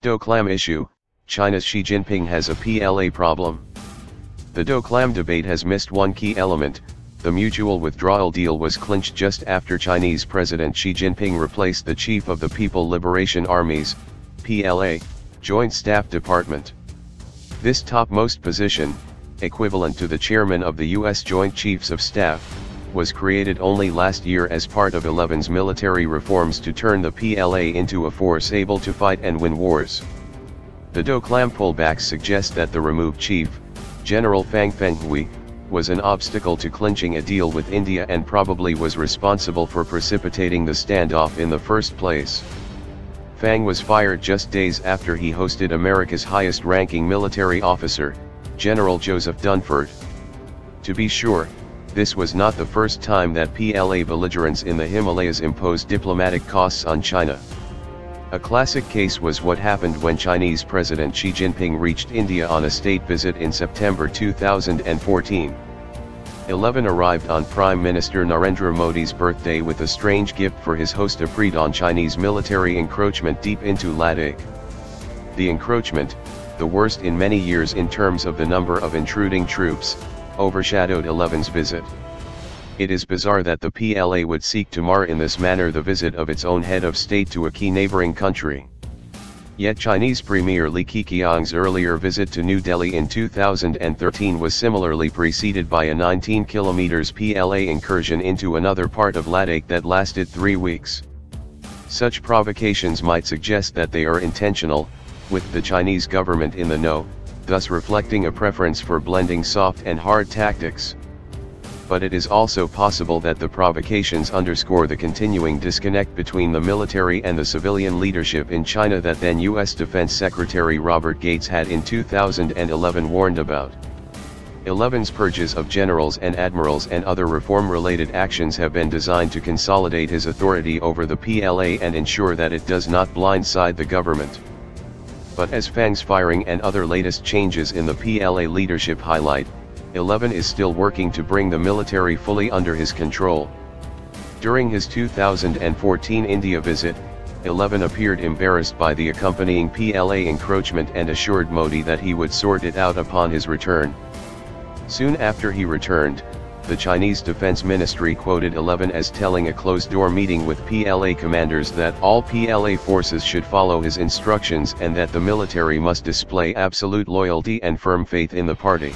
Doklam issue, China's Xi Jinping has a PLA problem. The Doklam debate has missed one key element. The mutual withdrawal deal was clinched just after Chinese President Xi Jinping replaced the chief of the People Liberation Army's, PLA, Joint Staff Department. This topmost position, equivalent to the chairman of the U.S. Joint Chiefs of Staff, was created only last year as part of 11's military reforms to turn the PLA into a force able to fight and win wars. The Doklam pullbacks suggest that the removed chief, General Fang Fenghui, was an obstacle to clinching a deal with India and probably was responsible for precipitating the standoff in the first place. Fang was fired just days after he hosted America's highest-ranking military officer, General Joseph Dunford. To be sure, this was not the first time that PLA belligerents in the Himalayas imposed diplomatic costs on China. A classic case was what happened when Chinese President Xi Jinping reached India on a state visit in September 2014. 11 arrived on Prime Minister Narendra Modi's birthday with a strange gift for his host, a pre-dawn Chinese military encroachment deep into Ladakh. The encroachment, the worst in many years in terms of the number of intruding troops, overshadowed 11's visit. It is bizarre that the PLA would seek to mar in this manner the visit of its own head of state to a key neighboring country. Yet Chinese Premier Li Keqiang's earlier visit to New Delhi in 2013 was similarly preceded by a 19 km PLA incursion into another part of Ladakh that lasted 3 weeks. Such provocations might suggest that they are intentional, with the Chinese government in the know, thus reflecting a preference for blending soft and hard tactics. But it is also possible that the provocations underscore the continuing disconnect between the military and the civilian leadership in China that then U.S. Defense Secretary Robert Gates had in 2011 warned about. 11's purges of generals and admirals and other reform-related actions have been designed to consolidate his authority over the PLA and ensure that it does not blindside the government. But as Fang's firing and other latest changes in the PLA leadership highlight, 11 is still working to bring the military fully under his control. During his 2014 India visit, 11 appeared embarrassed by the accompanying PLA encroachment and assured Modi that he would sort it out upon his return. Soon after he returned, the Chinese Defense Ministry quoted 11 as telling a closed-door meeting with PLA commanders that all PLA forces should follow his instructions and that the military must display absolute loyalty and firm faith in the party.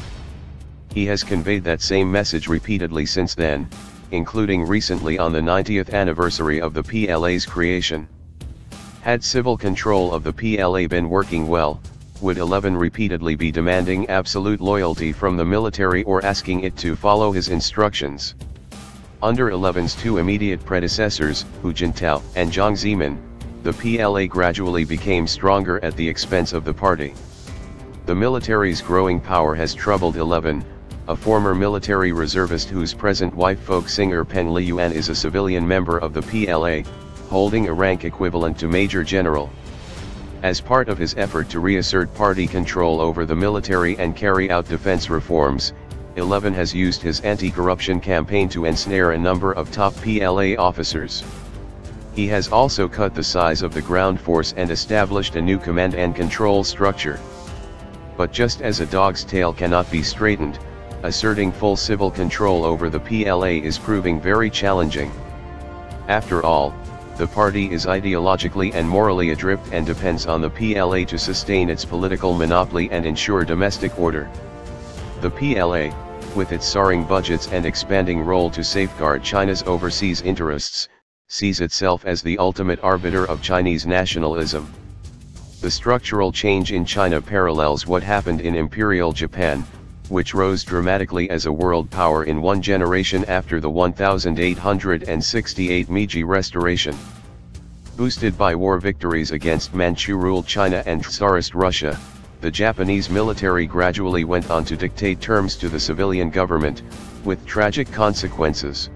He has conveyed that same message repeatedly since then, including recently on the 90th anniversary of the PLA's creation. Had civil control of the PLA been working well, would 11 repeatedly be demanding absolute loyalty from the military or asking it to follow his instructions? Under 11's two immediate predecessors, Hu Jintao and Jiang Zemin, the PLA gradually became stronger at the expense of the party. The military's growing power has troubled 11, a former military reservist whose present wife folk singer Peng Liyuan is a civilian member of the PLA, holding a rank equivalent to Major General. As part of his effort to reassert party control over the military and carry out defense reforms, 11 has used his anti-corruption campaign to ensnare a number of top PLA officers. He has also cut the size of the ground force and established a new command and control structure. But just as a dog's tail cannot be straightened, asserting full civil control over the PLA is proving very challenging. After all, the party is ideologically and morally adrift and depends on the PLA to sustain its political monopoly and ensure domestic order. The PLA, with its soaring budgets and expanding role to safeguard China's overseas interests, sees itself as the ultimate arbiter of Chinese nationalism. The structural change in China parallels what happened in Imperial Japan, which rose dramatically as a world power in one generation after the 1868 Meiji Restoration. Boosted by war victories against Manchu-ruled China and Tsarist Russia, the Japanese military gradually went on to dictate terms to the civilian government, with tragic consequences.